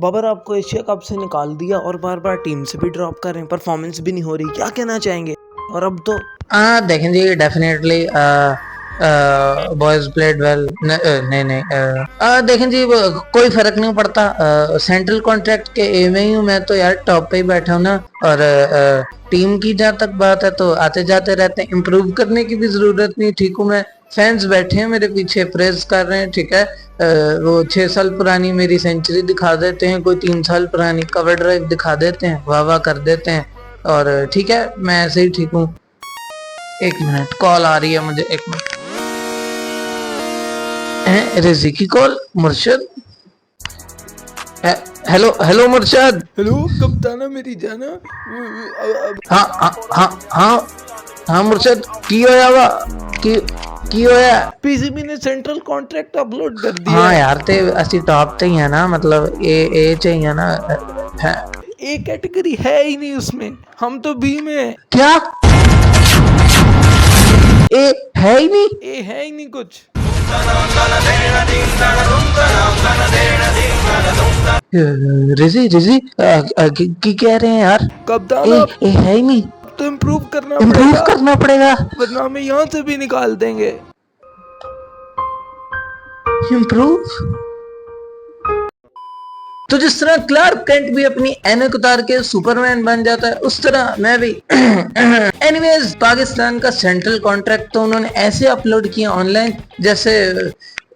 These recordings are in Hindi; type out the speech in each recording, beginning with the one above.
बाबर आपको एशिया कप से निकाल दिया और बार बार टीम से भी ड्रॉप कर रहे हैं, परफॉर्मेंस भी नहीं हो रही, क्या कहना चाहेंगे? और अब तो देखें जी, डेफिनेटली बॉयज प्लेड वेल। नहीं नहीं, देखें जी, कोई फर्क नहीं पड़ता। सेंट्रल कॉन्ट्रैक्ट के ए में ही हूँ मैं तो यार, टॉप पे ही बैठा हूँ ना। और टीम की जहाँ तक बात है तो आते जाते रहते हैं, इम्प्रूव करने की भी जरूरत नहीं। ठीक हूँ मैं, फैंस बैठे हैं मेरे पीछे, प्रेज कर रहे हैं, ठीक है। वो 6 साल पुरानी मेरी सेंचुरी दिखा देते हैं, कोई 3 साल पुरानी कवर ड्राइव दिखा देते हैं, वाह वाह कर देते हैं। और ठीक है, मैं ऐसे ही ठीक हूँ। एक मिनट, कॉल आ रही है मुझे, एक मिनट। रिजी की call? Murshad? Hello hello Murshad. Hello कप्ताना मेरी जाना। हाँ हाँ हाँ हाँ हाँ मुर्शद, की होया वा की होया? पीसीबी ने सेंट्रल कॉन्ट्रैक्ट अपलोड कर दिया। हाँ यार, ते असि टॉप ते ही है ना, मतलब ए चाहिए ना। है ए कैटेगरी है ही नहीं उसमें, हम तो बी में है। क्या? ए है ही नहीं? ए है ही नहीं कुछ। रिजी रिजी की कह रहे हैं यार? कप्तान ए है ही नहीं? तो इम्प्रूव करना इम्प्रूव पड़ेगा, करना पड़ेगा। वरना हमें यहाँ से भी निकाल देंगे। इम्प्रूव? तो जिस तरह क्लार्क कैंट भी अपनी ऐनक उतार के सुपरमैन बन जाता है, उस तरह मैं भी। एनीवेज, पाकिस्तान का सेंट्रल कॉन्ट्रैक्ट तो उन्होंने ऐसे अपलोड किया ऑनलाइन, जैसे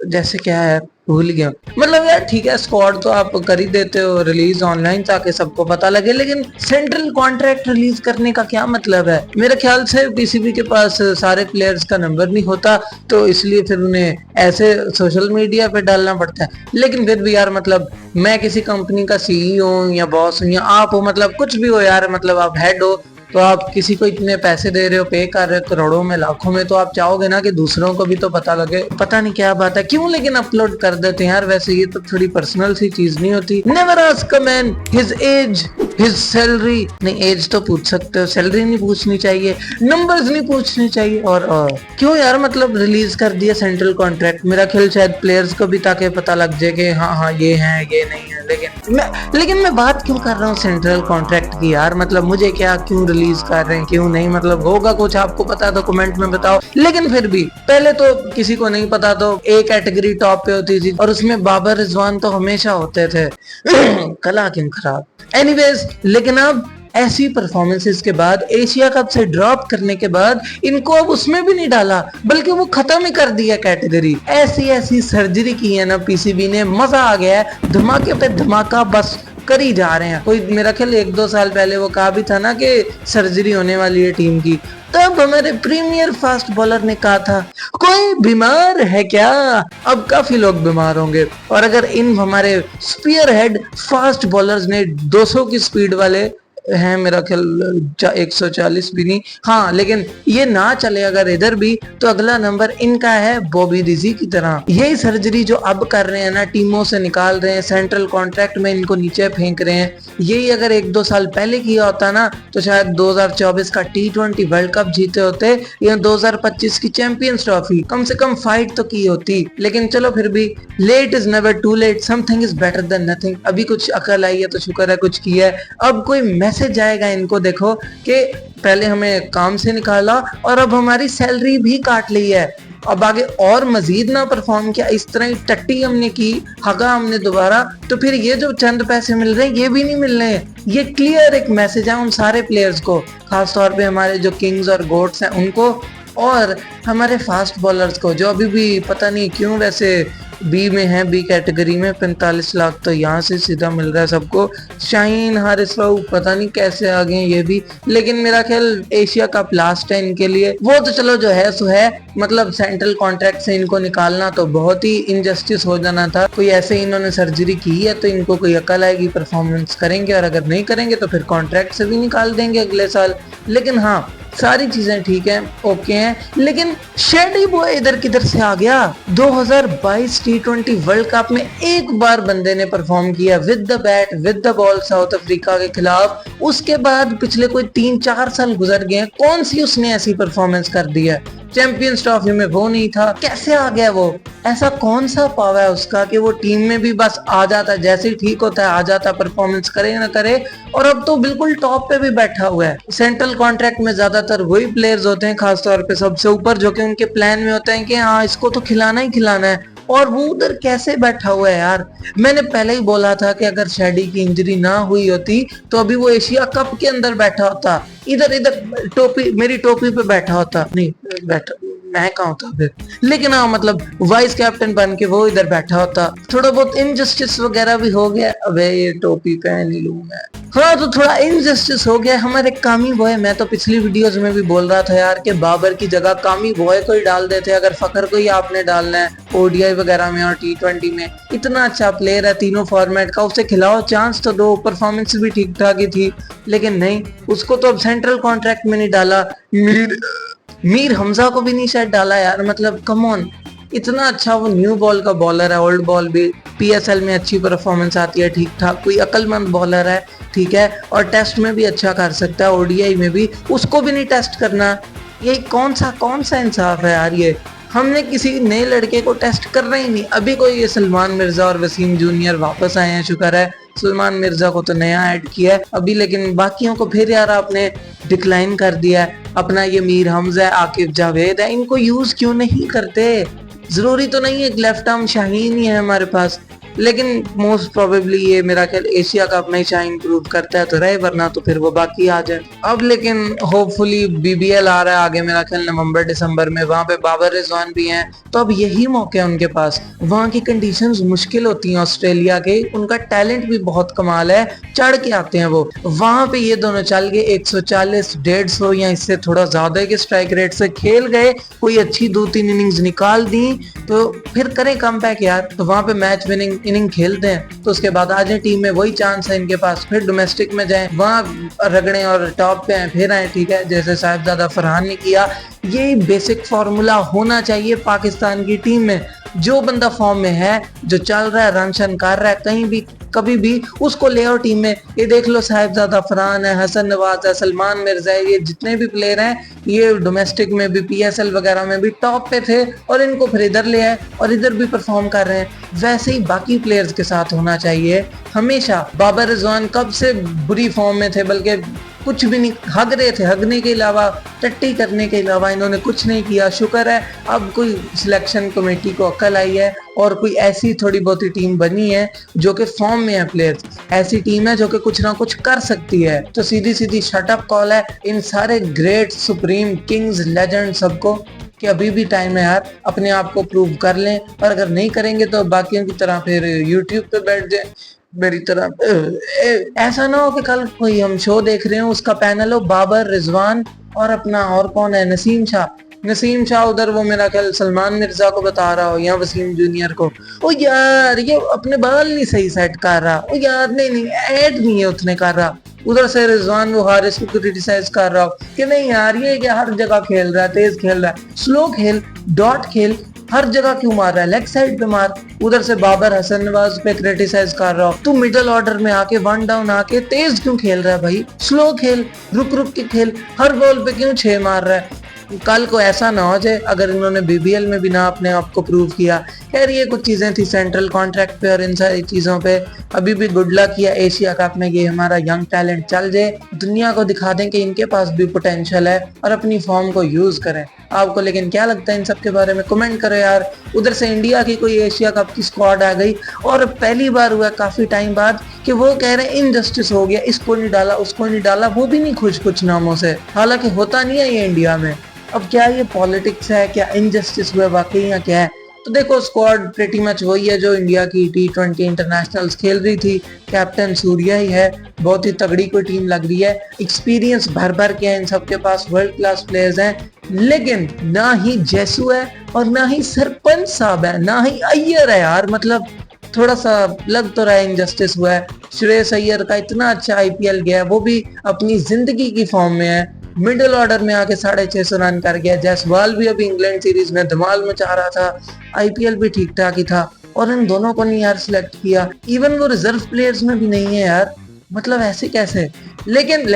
जैसे क्या है, भूल गया। मतलब यार ठीक है, स्क्वाड तो आप कर ही देते हो रिलीज ऑनलाइन ताकि सबको पता लगे, लेकिन सेंट्रल कॉन्ट्रैक्ट रिलीज करने का क्या मतलब है? मेरे ख्याल से पीसीबी के पास सारे प्लेयर्स का नंबर नहीं होता, तो इसलिए फिर उन्हें ऐसे सोशल मीडिया पे डालना पड़ता है। लेकिन फिर भी यार, मतलब मैं किसी कंपनी का सीईओ हूँ या बॉस हूँ या आप हो, मतलब कुछ भी हो यार, मतलब आप हेड हो, तो आप किसी को इतने पैसे दे रहे हो, पे कर रहे हो करोड़ों में लाखों में, तो आप चाहोगे ना कि दूसरों को भी तो पता लगे। पता नहीं क्या बात है, क्यों लेकिन अपलोड कर देते हैं यार। वैसे ये तो थोड़ी पर्सनल सी चीज नहीं होती? Never ask a man his age, his salary. नहीं, एज तो पूछ सकते हो, सैलरी नहीं पूछनी चाहिए, नंबर्स नहीं पूछने चाहिए। और क्यों यार, मतलब रिलीज कर दिया सेंट्रल कॉन्ट्रैक्ट, मेरा ख्याल शायद प्लेयर्स को भी ताकि पता लग जाए कि हाँ हाँ ये है ये नहीं है। लेकिन मैं बात क्यों कर रहा हूँ सेंट्रल कॉन्ट्रैक्ट की यार? मतलब मुझे क्या, क्यों रिलीज कर रहे हैं क्यों नहीं, मतलब होगा कुछ आपको पता तो कमेंट में बताओ। लेकिन फिर भी पहले तो किसी को नहीं पता तो ए कैटेगरी टॉप पे होती थी, और उसमें बाबर रिजवान तो हमेशा होते थे। कला क्यों खराब। एनीवेज, लेकिन अब ऐसी परफॉर्मेंसेस के बाद, एशिया कप से ड्रॉप करने के बाद, इनको अब उसमें भी नहीं डाला, बल्कि वो खत्म ही कर दिया कैटेगरी। ऐसी ऐसी सर्जरी की है ना पीसीबी ने, मजा आ गया है, धमाके पे धमाका बस कर ही जा रहे हैं। कोई मेरा ख्याल 1-2 साल पहले वो कहा भी था ना कि सर्जरी होने वाली है टीम की, तब हमारे प्रीमियर फास्ट बॉलर ने कहा था कोई बीमार है क्या? अब काफी लोग बीमार होंगे। और अगर इन हमारे स्पीयर हेड फास्ट बॉलर्स ने 200 की स्पीड वाले हैं, मेरा ख्याल 140 भी नहीं, हाँ, लेकिन ये ना चले अगर इधर भी, तो अगला नंबर इनका है बॉबी रिजी की तरह। यही सर्जरी जो अब कर रहे हैं ना, टीमों से निकाल रहे हैं, सेंट्रल कॉन्ट्रैक्ट में इनको नीचे फेंक रहे हैं, यही अगर 1-2 साल पहले किया होता ना, तो शायद 2024 का T20 वर्ल्ड कप जीते होते या 2025 की चैंपियंस ट्रॉफी, कम से कम फाइट तो की होती। लेकिन चलो, फिर भी late is never too late, something is better than nothing. अभी कुछ अकल आई है तो शुक्र है कुछ किया है। अब कोई मैसेज जाएगा इनको, देखो कि पहले हमें काम से निकाला और अब हमारी सैलरी भी काट ली है, अब आगे और मजीद ना परफॉर्म किया, इस तरह ही टट्टी हमने की, हगा हमने दोबारा, तो फिर ये जो चंद पैसे मिल रहे हैं ये भी नहीं मिल रहे हैं। ये क्लियर एक मैसेज है उन सारे प्लेयर्स को, खासतौर पे हमारे जो किंग्स और गोट्स हैं उनको, और हमारे फास्ट बॉलर्स को, जो अभी भी पता नहीं क्यों वैसे बी में है, बी कैटेगरी में 45 लाख तो यहाँ से सीधा मिल रहा है सबको। शाहीन, हारिस राव पता नहीं कैसे आ गए ये भी, लेकिन मेरा ख्याल एशिया कप लास्ट है इनके लिए। वो तो चलो जो है सो है, मतलब सेंट्रल कॉन्ट्रैक्ट से इनको निकालना तो बहुत ही इनजस्टिस हो जाना था। कोई ऐसे इन्होंने सर्जरी की है तो इनको कोई अकल आएगी, परफॉर्मेंस करेंगे, और अगर नहीं करेंगे तो फिर कॉन्ट्रैक्ट से भी निकाल देंगे अगले साल। लेकिन हाँ, सारी चीजें ठीक है, ओके हैं, लेकिन शेडी बॉय इधर किधर से आ गया? 2022 T20 वर्ल्ड कप में एक बार बंदे ने परफॉर्म किया with the bat with the ball south Africa के खिलाफ, उसके बाद पिछले कोई 3-4 साल गुजर गए, कौन सी उसने ऐसी परफॉर्मेंस कर दी है? चैंपियंस ट्रॉफी में वो नहीं था, कैसे आ गया वो? ऐसा कौन सा पावर है उसका कि वो टीम में भी बस आ जाता है, जैसे ही ठीक होता है आ जाता है, परफॉर्मेंस करे ना करे, और अब तो बिल्कुल टॉप पे भी बैठा हुआ है। सेंट्रल कॉन्ट्रैक्ट में ज्यादातर वही प्लेयर्स होते हैं, खासतौर पे सबसे ऊपर, जो कि उनके प्लान में होता है कि हाँ इसको तो खिलाना ही खिलाना है, और वो उधर कैसे बैठा हुआ है यार। मैंने पहले ही बोला था कि अगर शेडी की इंजरी ना हुई होती तो अभी वो एशिया कप के अंदर बैठा होता, इधर इधर टोपी, मेरी टोपी पे बैठा होता, नहीं बैठा, मैं कहाँ होता फिर, लेकिन हाँ मतलब वाइस कैप्टन बन के वो इधर बैठा होता। थोड़ा बहुत इनजस्टिस वगैरह भी हो गया, अबे ये टोपी पहन ही लूं मैं, हाँ तो थोड़ा इनजस्टिस हो गया। हमारे कामी बॉय, मैं तो पिछली वीडियोस में भी बोल रहा था यार कि बाबर की जगह कामी बॉय को ही डाल देते, अगर फखर को ही आपने डालना है ओडीआई वगैरह में और टी20 में, इतना अच्छा प्लेयर है तीनों फॉर्मेट का, उसे खिलाओ, चांस तो दो, परफॉर्मेंस भी ठीक ठाक ही थी, लेकिन नहीं, उसको तो अब सेंट्रल कॉन्ट्रैक्ट में नहीं डाला। मीर हमजा को भी नहीं शायद डाला यार, मतलब कम ऑन, इतना अच्छा वो न्यू बॉल का बॉलर है, ओल्ड बॉल भी पीएसएल में अच्छी परफॉर्मेंस आती है ठीक ठाक, कोई अक्लमंद बॉलर है, ठीक है, और टेस्ट में भी अच्छा कर सकता है, ओडीआई में भी, उसको भी नहीं टेस्ट करना, ये कौन सा इंसाफ है यार। ये हमने किसी नए लड़के को टेस्ट करना ही नहीं। अभी कोई ये सलमान मिर्जा और वसीम जूनियर वापस आए हैं, शुक्र है, सलमान मिर्जा को तो नया ऐड किया है अभी, लेकिन बाकियों को फिर यार आपने डिक्लाइन कर दिया है। अपना ये मीर हमजा, आकिब जावेद है, इनको यूज क्यों नहीं करते? जरूरी तो नहीं है लेफ्ट आर्म शाहीन ही है हमारे पास, लेकिन मोस्ट प्रोबेबली ये मेरा ख्याल एशिया कप में शाइन प्रूव करता है तो रहे, वरना तो फिर वो बाकी आ जाए। अब लेकिन होपफुली बीबीएल आ रहा है आगे, मेरा ख्याल नवंबर दिसंबर में, वहां पे बाबर रिजवान भी हैं, तो अब यही मौका है उनके पास। वहां की कंडीशंस मुश्किल होती हैं ऑस्ट्रेलिया के, उनका टैलेंट भी बहुत कमाल है, चढ़ के आते हैं वो। वहां पे ये दोनों चल गए 140, 150 या इससे थोड़ा ज्यादा के स्ट्राइक रेट से खेल गए, कोई अच्छी 2-3 इनिंग्स निकाल दी, तो फिर करें कम बैक यार, तो वहां पे मैच विनिंग इनिंग खेलते हैं, तो उसके बाद आ जाए टीम में, वही चांस है इनके पास, फिर डोमेस्टिक में जाएं, वहां रगड़े और टॉप पे आए, फिर आए, ठीक है, जैसे साहिबजादा फरहान ने किया। यही बेसिक फॉर्मूला होना चाहिए पाकिस्तान की टीम में। जो बंदा फॉर्म में है, जो चल रहा है, रन शन कर रहा है, कहीं भी कभी भी उसको ले आओ टीम में। ये देख लो साहिबजादा फरहान है, हसन नवाज है, सलमान मिर्जा है, ये जितने भी प्लेयर हैं, ये डोमेस्टिक में भी पीएसएल वगैरह में भी टॉप पे थे, और इनको फिर इधर ले आए और इधर भी परफॉर्म कर रहे हैं। वैसे ही बाकी प्लेयर्स के साथ होना चाहिए हमेशा। बाबर रिजवान कब से बुरी फॉर्म में थे, बल्कि कुछ भी नहीं, हग रहे थे, हगने के अलावा, टट्टी करने के अलावा इन्होंने कुछ नहीं किया। शुक्र है अब कोई सिलेक्शन कमेटी को अक्ल आई है और कोई ऐसी थोड़ी बहुत ही टीम बनी है जो कि फॉर्म में है प्लेयर्स, ऐसी टीम है जो कि कुछ ना कुछ कर सकती है। तो सीधी सीधी शटअप कॉल है इन सारे ग्रेट सुप्रीम किंग्स लेजेंड सबको कि अभी भी टाइम है यार, अपने आप को प्रूव कर लें, और अगर नहीं करेंगे तो बाकियों की तरह फिर यूट्यूब पे बैठ जाए मेरी तरह। ऐसा ना हो कि कल कोई हम शो देख रहे हो, उसका पैनल हो बाबर, रिजवान और अपना और कौन है, नसीम शाह उधर वो मेरा ख्याल सलमान मिर्जा को बता रहा हो या वसीम जूनियर को, ओ यार ये अपने बाल नहीं सही सेट कर रहा, ओ यार नहीं ऐड नहीं है उतने कर रहा। उधर से रिजवान वो हारिस को क्रिटिसाइज कर रहा हो कि नहीं यार ये क्या हर जगह खेल रहा है, तेज खेल रहा है, स्लो खेल, डॉट खेल, हर जगह क्यों मार रहा है, लेग साइड पे मार। उधर से बाबर हसन नवाज पे क्रिटिसाइज कर रहा हो, तू मिडिल ऑर्डर में आके 1 डाउन आके तेज क्यों खेल रहा है भाई, स्लो खेल, रुक रुक के खेल, हर बॉल पे क्यों 6 मार रहा है। कल को ऐसा ना हो जाए अगर इन्होंने बीबीएल में भी ना अपने आप को प्रूव किया। खैर ये कुछ चीजें थी सेंट्रल कॉन्ट्रैक्ट पे और इन सारी चीजों पे। अभी भी गुड लक किया एशिया कप में, ये हमारा यंग टैलेंट चल जाए, दुनिया को दिखा दें कि इनके पास भी पोटेंशियल है और अपनी फॉर्म को यूज करें। आपको लेकिन क्या लगता है इन सब के बारे में, कमेंट करो यार। उधर से इंडिया की कोई एशिया कप की स्क्वाड आ गई और पहली बार हुआ काफी टाइम बाद कि वो कह रहे हैं इनजस्टिस हो गया, इसको नहीं डाला, उसको नहीं डाला, वो भी नहीं खुश कुछ नामों से, हालांकि होता नहीं है ये इंडिया में। अब क्या ये पॉलिटिक्स है, क्या इनजस्टिस हुआ वाकई या क्या है? तो देखो स्क्वाड प्रीटी मच वही है जो इंडिया की टी20 इंटरनेशनल्स खेल रही थी। कैप्टन सूर्या ही है, बहुत ही तगड़ी कोई टीम लग रही है, एक्सपीरियंस भर भर के है इन सबके पास, वर्ल्ड क्लास प्लेयर्स हैं, लेकिन ना ही जैसू है और ना ही सरपंच साहब है, ना ही अय्यर है यार। मतलब थोड़ा सा लग तो रहा है इनजस्टिस हुआ है। श्रेयस अय्यर का इतना अच्छा आईपीएल गया, वो भी अपनी जिंदगी की फॉर्म में है, मिडिल ऑर्डर में आके 650 रन कर गया। जायसवाल भी अभी इंग्लैंड सीरीज में धमाल मचा रहा था, आईपीएल भी ठीक ठाक ही था, और इन दोनों को नहीं यार सिलेक्ट किया। इवन वो रिजर्व प्लेयर्स में भी नहीं है यार, मतलब ऐसे कैसे? लेकिन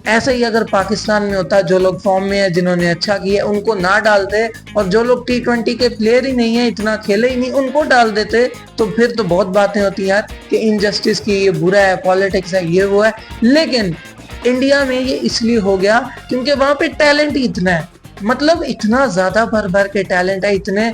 ऐसे ही अगर पाकिस्तान में होता, जो लोग फॉर्म में है, जिन्होंने अच्छा किया, उनको ना डालते, और जो लोग T20 के प्लेयर ही नहीं है, इतना खेले ही नहीं, उनको डाल देते, तो फिर तो बहुत बातें होती यार कि इनजस्टिस की, ये बुरा है, पॉलिटिक्स है, ये वो है। लेकिन इंडिया में ये इसलिए हो गया क्योंकि वहां पे टैलेंट ही इतना है, मतलब इतना ज्यादा भर भर के टैलेंट है, इतने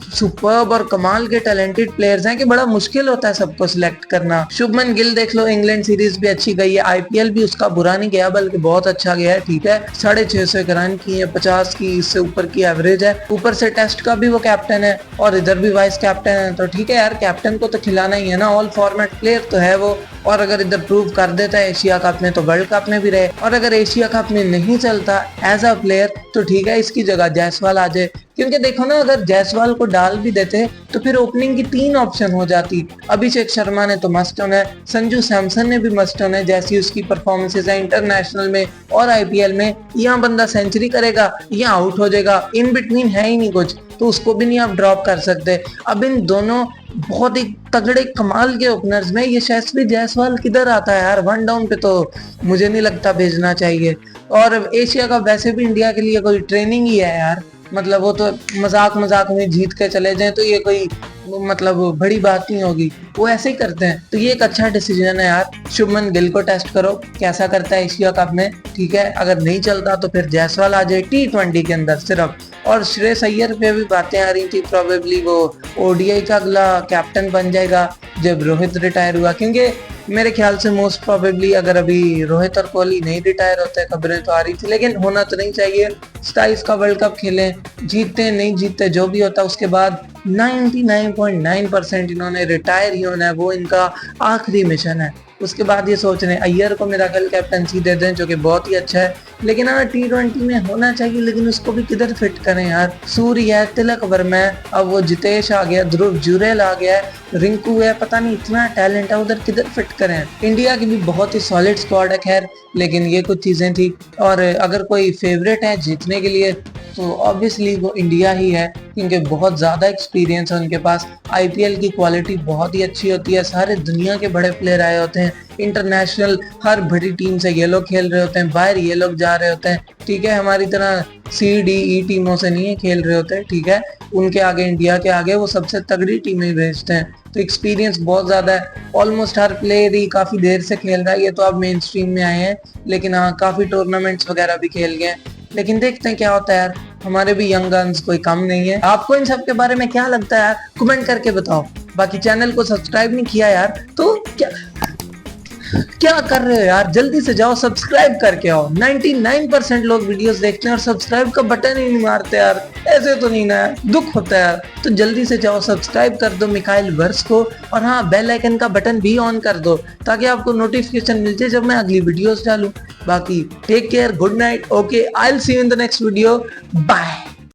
सुपर्ब और कमाल के टैलेंटेड प्लेयर्स हैं कि बड़ा मुश्किल होता है सबको सिलेक्ट करना। शुभमन गिल देख लो, इंग्लैंड सीरीज भी अच्छी गई है, आईपीएल भी उसका बुरा नहीं गया बल्कि बहुत अच्छा गया है, ठीक है। 650 रन की है, 50 की इससे ऊपर की एवरेज है, ऊपर से टेस्ट का भी वो कैप्टन है और इधर भी वाइस कैप्टन है, तो ठीक है यार, कैप्टन को तो खिलाना ही है ना, ऑल फॉर्मेट प्लेयर तो है वो। और अगर इधर प्रूव कर देता है एशिया कप में तो वर्ल्ड कप में भी रहे, और अगर एशिया कप में नहीं चलता एज अ प्लेयर तो ठीक है, इसकी जगह जायसवाल आ जाए। क्योंकि देखो ना, अगर जायसवाल को डाल भी देते तो फिर ओपनिंग की 3 ऑप्शन हो जाती। अभिषेक शर्मा ने तो मस्ट होना है, संजू सैमसन ने भी मस्ट होना है, जैसी उसकी परफॉर्मेंसेज है इंटरनेशनल में और आईपीएल में। यहाँ बंदा सेंचुरी करेगा या आउट हो जाएगा, इन बिटवीन है ही नहीं कुछ, तो उसको भी नहीं आप ड्रॉप कर सकते। अब इन दोनों बहुत ही तगड़े कमाल के ओपनर्स में यशस्वी जायसवाल किधर आता है यार, 1 डाउन पे तो मुझे नहीं लगता भेजना चाहिए। और एशिया का वैसे भी इंडिया के लिए कोई ट्रेनिंग ही है यार, मतलब वो तो मजाक मजाक में जीत के चले जाएं तो ये कोई मतलब बड़ी बात नहीं होगी, वो ऐसे ही करते हैं। तो ये एक अच्छा डिसीजन है यार, शुभमन गिल को टेस्ट करो कैसा करता है एशिया कप में, ठीक है। अगर नहीं चलता तो फिर जायसवाल आ जाए T20 के अंदर सिर्फ। और श्रेयस अय्यर पे भी बातें आ रही थी, प्रोबेबली वो ओडीआई का अगला कैप्टन बन जाएगा जब रोहित रिटायर हुआ, क्योंकि मेरे ख्याल से मोस्ट प्रोबेबली अगर अभी रोहित और कोहली नहीं रिटायर होते, खबरें तो आ रही थी, लेकिन होना तो नहीं चाहिए। 27 का वर्ल्ड कप खेलें, जीतते नहीं जीतते जो भी होता, उसके बाद 99.9% इन्होंने रिटायर ही होना है, वो इनका आखिरी मिशन है। उसके बाद ये सोच रहे हैं अय्यर को मेरा कल कैप्टनसी दे दें, जो कि बहुत ही अच्छा है। लेकिन हाँ, T20 में होना चाहिए, लेकिन उसको भी किधर फिट करें यार। सूर्य है, तिलक वर्मा है, अब वो जितेश आ गया, ध्रुव जुरेल आ गया है, रिंकू है, पता नहीं इतना टैलेंट है, उधर किधर फिट करें। इंडिया की भी बहुत ही सॉलिड स्क्वाड है खैर, लेकिन ये कुछ चीजें थी। और अगर कोई फेवरेट है जीतने के लिए तो ऑब्वियसली वो इंडिया ही है, क्योंकि बहुत ज़्यादा एक्सपीरियंस है उनके पास, आईपीएल की क्वालिटी बहुत ही अच्छी होती है, सारे दुनिया के बड़े प्लेयर आए होते हैं, इंटरनेशनल हर बड़ी टीम से ये लोग खेल रहे होते हैं, बाहर ये लोग जा रहे होते हैं, ठीक है। हमारी तरह CDE टीमों से नहीं है खेल रहे होते, ठीक है। उनके आगे, इंडिया के आगे वो सबसे तगड़ी टीमें भेजते हैं, तो एक्सपीरियंस बहुत ज़्यादा है। ऑलमोस्ट हर प्लेयर ही काफ़ी देर से खेल रहा है, ये तो अब मेन स्ट्रीम में आए हैं, लेकिन हाँ काफ़ी टूर्नामेंट्स वगैरह भी खेल गए हैं। लेकिन देखते हैं क्या होता है यार, हमारे भी यंग गन्स कोई कम नहीं है। आपको इन सब के बारे में क्या लगता है यार, कमेंट करके बताओ। बाकी चैनल को सब्सक्राइब नहीं किया यार तो क्या कर रहे हो यार, जल्दी से जाओ सब्सक्राइब करके आओ। 99% लोग वीडियोस देखते हैं और सब्सक्राइब का बटन ही नहीं मारते यार, ऐसे तो नहीं ना यार, दुख होता है यार। तो जल्दी से जाओ सब्सक्राइब कर दो मिखाइल वर्स को, और हाँ बेल आइकन का बटन भी ऑन कर दो ताकि आपको नोटिफिकेशन मिल जाए जब मैं अगली वीडियोस डालूं। बाकी take care, good night, okay, I will see you in the next video, bye.